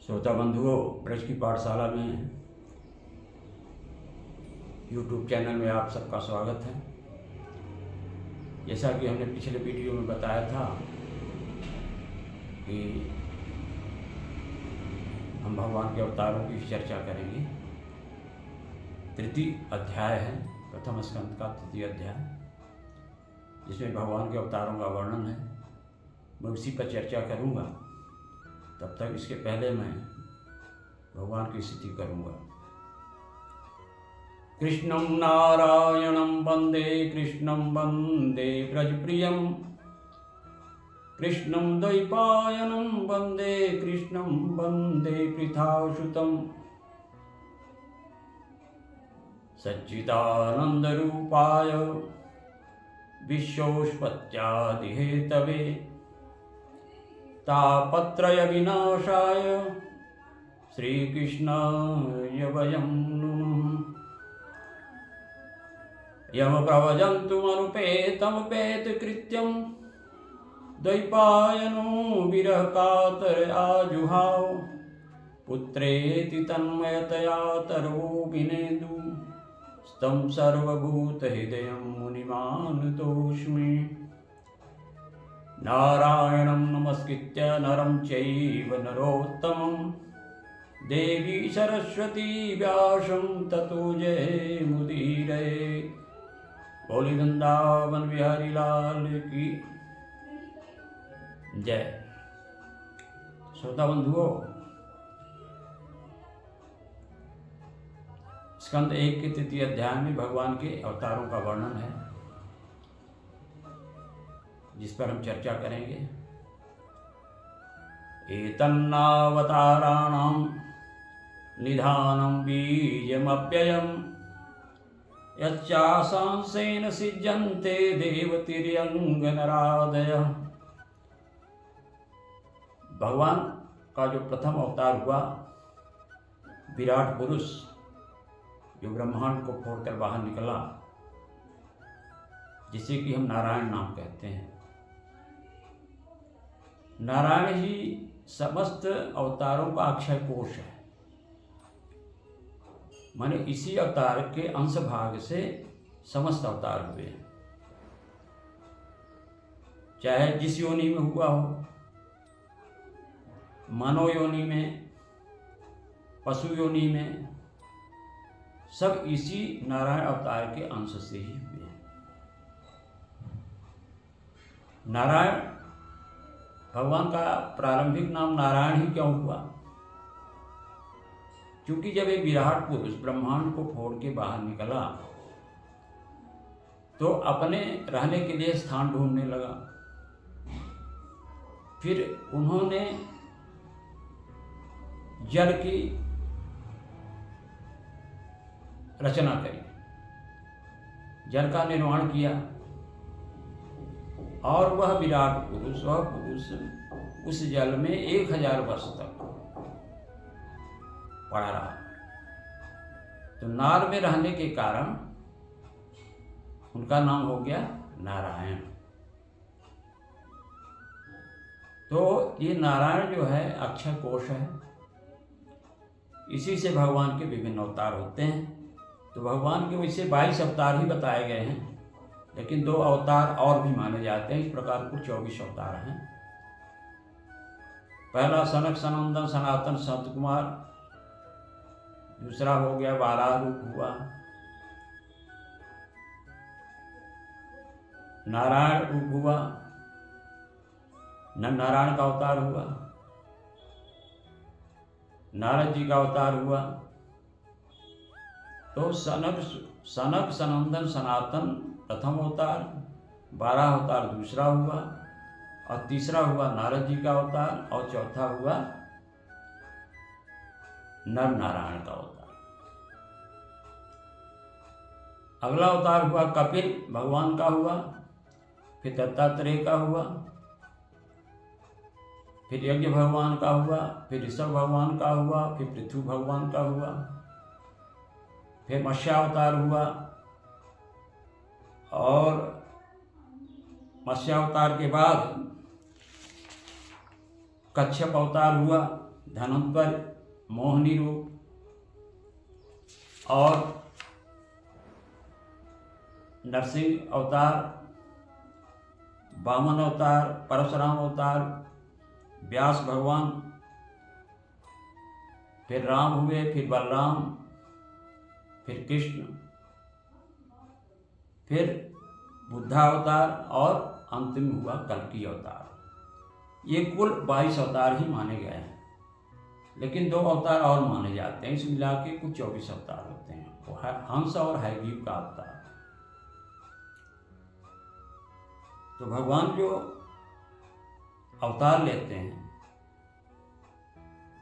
श्रोता बंधुओं, ब्रज की पाठशाला में YouTube चैनल में आप सबका स्वागत है। जैसा कि हमने पिछले वीडियो में बताया था कि हम भगवान के अवतारों की चर्चा करेंगे। तृतीय अध्याय है, प्रथम स्कंद का तृतीय अध्याय, जिसमें भगवान के अवतारों का वर्णन है। मैं उसी पर चर्चा करूंगा। तब तक इसके पहले मैं भगवान की स्तुति करूंगा। कृष्णं नारायणं वंदे, कृष्णं वंदे व्रजप्रियं, कृष्णं द्वैपायनं वंदे, कृष्णं वंदे पृथासुतं, सच्चिदानन्दरूपाय विश्वोत्पत्त्यादिहेतवे, तापत्रय विनाशाय श्रीकृष्णाय वयं नमः। यमप्रव्रजन्तुमनुपेतमुपेतकृत्यं, द्वैपायनो विरहकातर आजुहाव, पुत्रेति तन्मयतया तर्वोऽभिनेदु, स्तं सर्वभूतहृदयं मुनिमानतोऽस्मि। नारायणं नमस्कृत्य नरं चैव नरोत्तमं, देवी सरस्वती व्यासं ततो जयमुदीरये। बोली वृंदावन बिहारी लाल की जय। श्रोता बंधुओं, स्कंद 1 के तृतीय अध्याय में भगवान के अवतारों का वर्णन है, जिस पर हम चर्चा करेंगे। एतन्नावताराणां निधानं बीजमव्ययम्, यच्चाशांसेन सिज्जन्ते देवतिर्यङ्गनरादयः। भगवान का जो प्रथम अवतार हुआ, विराट पुरुष, जो ब्रह्मांड को फोड़कर बाहर निकला, जिसे कि हम नारायण नाम कहते हैं। नारायण ही समस्त अवतारों का अक्षय कोश है। माने इसी अवतार के अंश भाग से समस्त अवतार हुए, चाहे जिस योनि में हुआ हो, मानव योनि में, पशु योनि में, सब इसी नारायण अवतार के अंश से ही हुए। नारायण भगवान का प्रारंभिक नाम नारायण ही क्यों हुआ? क्योंकि जब एक विराट पुरुष ब्रह्मांड को फोड़ के बाहर निकला तो अपने रहने के लिए स्थान ढूंढने लगा। फिर उन्होंने जल की रचना करी, जल का निर्माण किया, और वह विराट पुरुष, वह पुरुष उस जल में 1000 वर्ष तक पड़ा रहा। तो नार में रहने के कारण उनका नाम हो गया नारायण। तो ये नारायण जो है अक्षय कोश है, इसी से भगवान के विभिन्न अवतार होते हैं। तो भगवान के वैसे 22 अवतार ही बताए गए हैं, लेकिन 2 अवतार और भी माने जाते हैं। इस प्रकार कुल 24 अवतार हैं। पहला सनक सनंदन सनातन संत कुमार, दूसरा हो गया बारह रूप हुआ, नारायण रूप हुआ, नारायण का अवतार हुआ, नारद जी का अवतार हुआ। तो सनक सनंदन सनातन प्रथम अवतार, 12 अवतार दूसरा हुआ, और तीसरा हुआ नारद जी का अवतार, और चौथा हुआ नर नारायण का अवतार। अगला अवतार हुआ कपिल भगवान का हुआ, फिर दत्तात्रेय का हुआ, फिर यज्ञ भगवान का हुआ, फिर ऋषभ भगवान का हुआ, फिर पृथु भगवान का हुआ, फिर मत्स्यावतार हुआ, और मत्स्यावतार के बाद कच्छप अवतार हुआ, धन्वंतर, मोहिनी रूप और नरसिंह अवतार, वामन अवतार, परशुराम अवतार, व्यास भगवान, फिर राम हुए, फिर बलराम, फिर कृष्ण, फिर बुद्धा अवतार और अंतिम हुआ कल्कि अवतार। ये कुल 22 अवतार ही माने गए हैं, लेकिन 2 अवतार और माने जाते हैं। इस मिला के कुल 24 अवतार होते हैं। वो है हंस और हयग्रीव का अवतार। तो भगवान जो अवतार लेते हैं,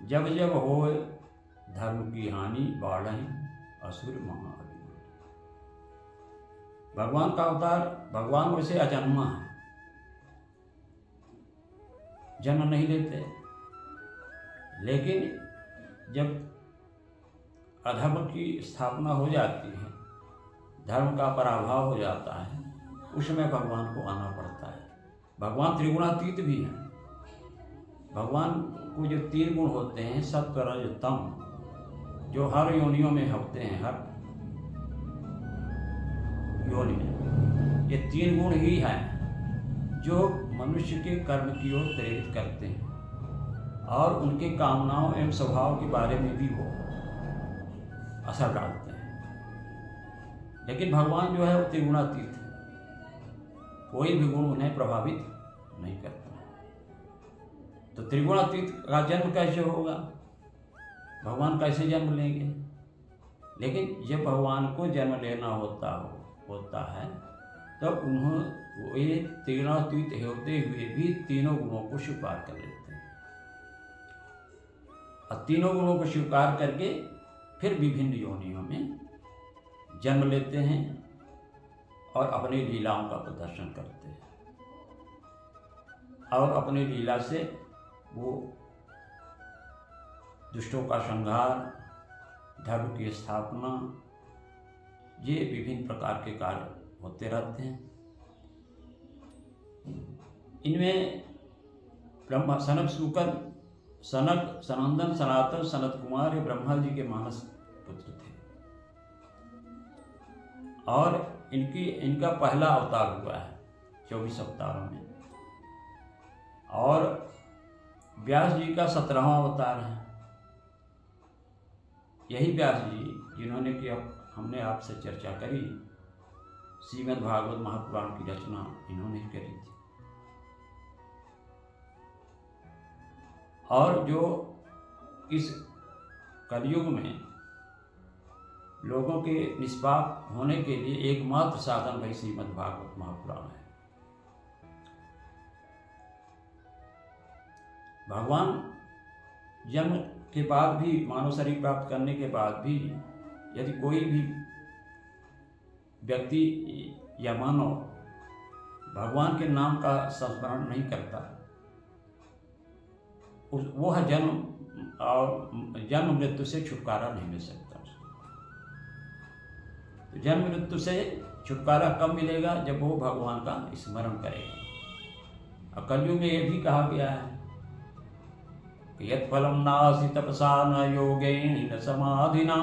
जब जब हो धर्म की हानि, बाढ़हि असुर महाअभिमानी। भगवान का अवतार, भगवान वैसे अजन्मा है, जन्म नहीं लेते, लेकिन जब अधर्म की स्थापना हो जाती है, धर्म का पराभव हो जाता है, उसमें भगवान को आना पड़ता है। भगवान त्रिगुणातीत भी हैं। भगवान को जो 3 गुण होते हैं, सत्व, रज, तम, जो हर योनियों में होते हैं, हर योनि में ये 3 गुण ही हैं जो मनुष्य के कर्म की ओर प्रेरित करते हैं और उनके कामनाओं एवं स्वभाव के बारे में भी वो असर डालते हैं। लेकिन भगवान जो है वो त्रिगुणातीत है, कोई भी गुण उन्हें प्रभावित नहीं करता। तो त्रिगुणातीत का जन्म कैसे होगा? भगवान कैसे जन्म लेंगे? लेकिन जब भगवान को जन्म लेना होता है तब ये त्रिगुणातीत होते हुए भी तीनों गुणों को स्वीकार कर लेते हैं और तीनों गुणों को स्वीकार करके फिर विभिन्न योनियों में जन्म लेते हैं और अपनी लीलाओं का प्रदर्शन करते हैं और अपनी लीला से वो दुष्टों का संहार, धर्म की स्थापना, ये विभिन्न प्रकार के कार्य होते रहते हैं। इनमें ब्रह्मा, सनक, शुकर, सनक, सनंदन, सनातन, सनत कुमार, ये ब्रह्मा जी के मानस पुत्र थे और इनका पहला अवतार हुआ है 24 अवतारों में। और व्यास जी का 17वां अवतार है। यही व्यास जी जिन्होंने कि हमने आपसे चर्चा करी, श्रीमद् भागवत महापुराण की रचना इन्होंने ही करी थी। और जो इस कलयुग में लोगों के निष्पाप होने के लिए एकमात्र साधन भाई श्रीमद् भागवत महापुराण है। भगवान जन्म के बाद भी, मानव शरीर प्राप्त करने के बाद भी, यदि कोई भी व्यक्ति या मानव भगवान के नाम का संस्मरण नहीं करता, वो जन्म मृत्यु से छुटकारा नहीं मिल सकता उसको। तो जन्म मृत्यु से छुटकारा कब मिलेगा? जब वो भगवान का स्मरण करेगा। और कलयुग में ये भी कहा गया है कि यत्फलं नास्ति तपसा न योगेन न समाधिना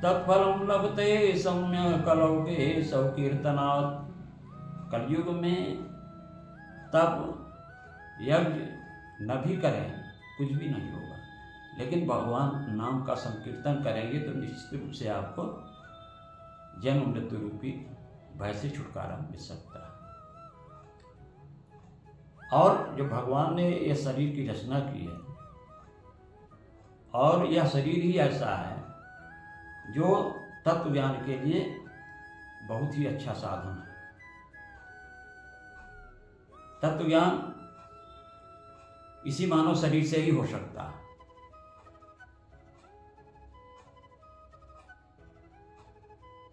तत्फलं लभते सम्यक् कलौके सौकीर्तनात्। कलयुग में तप यज्ञ न भी करें कुछ भी नहीं होगा, लेकिन भगवान नाम का संकीर्तन करेंगे तो निश्चित रूप से आपको जन्म मृत्यु रूपी भय से छुटकारा मिल सकता है। और जो भगवान ने यह शरीर की रचना की है, और यह शरीर ही ऐसा है जो तत्व ज्ञान के लिए बहुत ही अच्छा साधन है। तत्व ज्ञान इसी मानव शरीर से ही हो सकता है।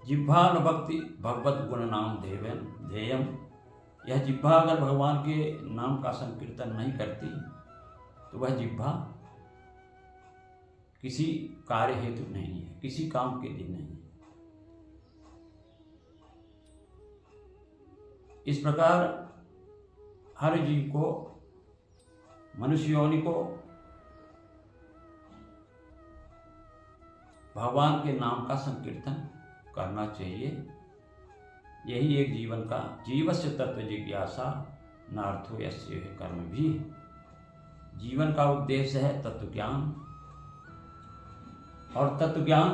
जिह्वा न भक्ति भगवत गुण नाम ध्येयम। यह जिह्वा अगर भगवान के नाम का संकीर्तन नहीं करती तो वह जिह्वा किसी कार्य हेतु नहीं है, किसी काम के लिए नहीं है। इस प्रकार हर जीव को, मनुष्य योनि को भगवान के नाम का संकीर्तन करना चाहिए। यही एक जीवन का जीवस्य तत्व जिज्ञासा नार्थो यस्य कर्म भी। जीवन का उद्देश्य है तत्व ज्ञान, और तत्व ज्ञान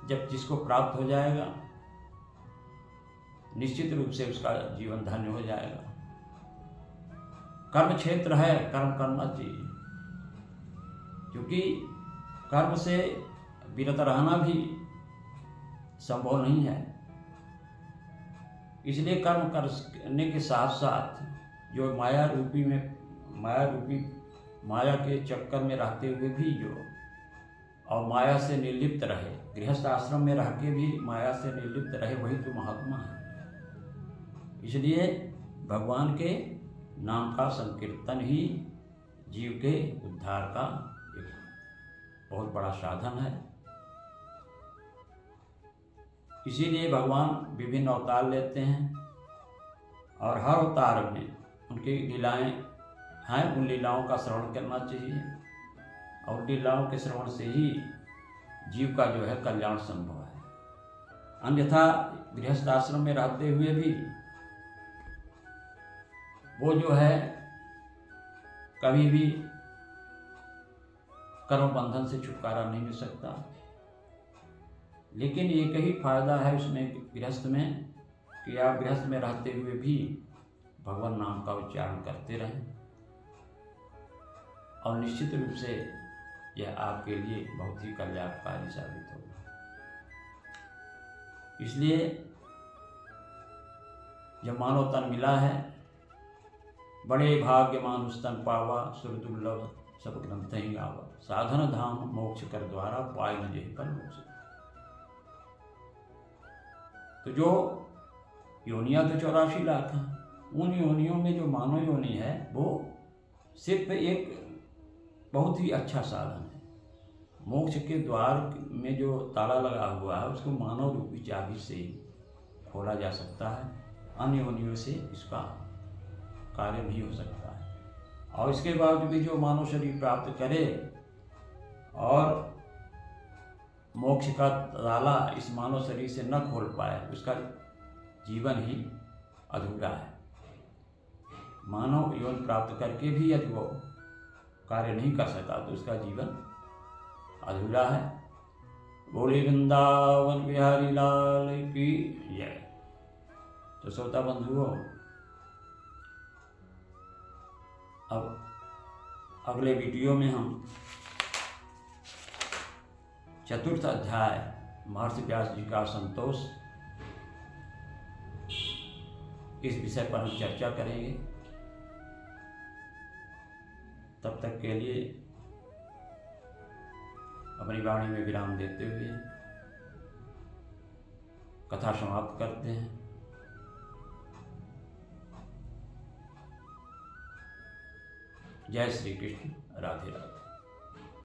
जब जिसको प्राप्त हो जाएगा निश्चित रूप से उसका जीवन धन्य हो जाएगा। कर्म क्षेत्र है, कर्म करना चाहिए, क्योंकि कर्म से विरत रहना भी संभव नहीं है। इसलिए कर्म करने के साथ साथ जो माया के चक्कर में रहते हुए भी जो और माया से निर्लिप्त रहे, गृहस्थ आश्रम में रह के भी माया से निर्लिप्त रहे, वही तो महात्मा है। इसलिए भगवान के नाम का संकीर्तन ही जीव के उद्धार का एक बहुत बड़ा साधन है। इसीलिए भगवान विभिन्न अवतार लेते हैं और हर अवतार में उनकी लीलाएं हैं, उन लीलाओं का श्रवण करना चाहिए, और लीलाओं के श्रवण से ही जीव का जो है कल्याण संभव है। अन्यथा गृहस्थ आश्रम में रहते हुए भी वो जो है कभी भी कर्म बंधन से छुटकारा नहीं मिल सकता। लेकिन एक ही फायदा है उसमें गृहस्थ में कि आप गृहस्थ में रहते हुए भी भगवान नाम का उच्चारण करते रहें, और निश्चित रूप से यह आपके लिए बहुत ही कल्याणकारी साबित होगा। इसलिए जब मानव तन मिला है, बड़े भाग्यमान उस तन पावा, सुर दुर्लभ सब ग्रंथ ही गावा, साधन धाम मोक्ष कर द्वारा पाई न जेहि पर मोक्ष। तो जो योनियां तो 84 लाख हैं, उन योनियों में जो मानव योनि है वो सिर्फ एक बहुत ही अच्छा साधन है। मोक्ष के द्वार में जो ताला लगा हुआ है उसको मानव रूपी चाबी से खोला जा सकता है, अन्य योनियों से इसका कार्य नहीं हो सकता है। और इसके बाद भी जो मानव शरीर प्राप्त करे और मोक्ष का ताला इस मानव शरीर से न खोल पाए, उसका जीवन ही अधूरा है। मानव यौन प्राप्त करके भी यदि वो कार्य नहीं कर सका तो उसका जीवन अधूरा है। बोले वृंदावन बिहारी लाल की जय। तो श्रोता बंधुओं, अब अगले वीडियो में हम चतुर्थ अध्याय महर्षि व्यास जी का संतोष, इस विषय पर हम चर्चा करेंगे। तब तक के लिए अपनी वाणी में विराम देते हुए कथा समाप्त करते हैं। जय श्री कृष्ण, राधे राधे।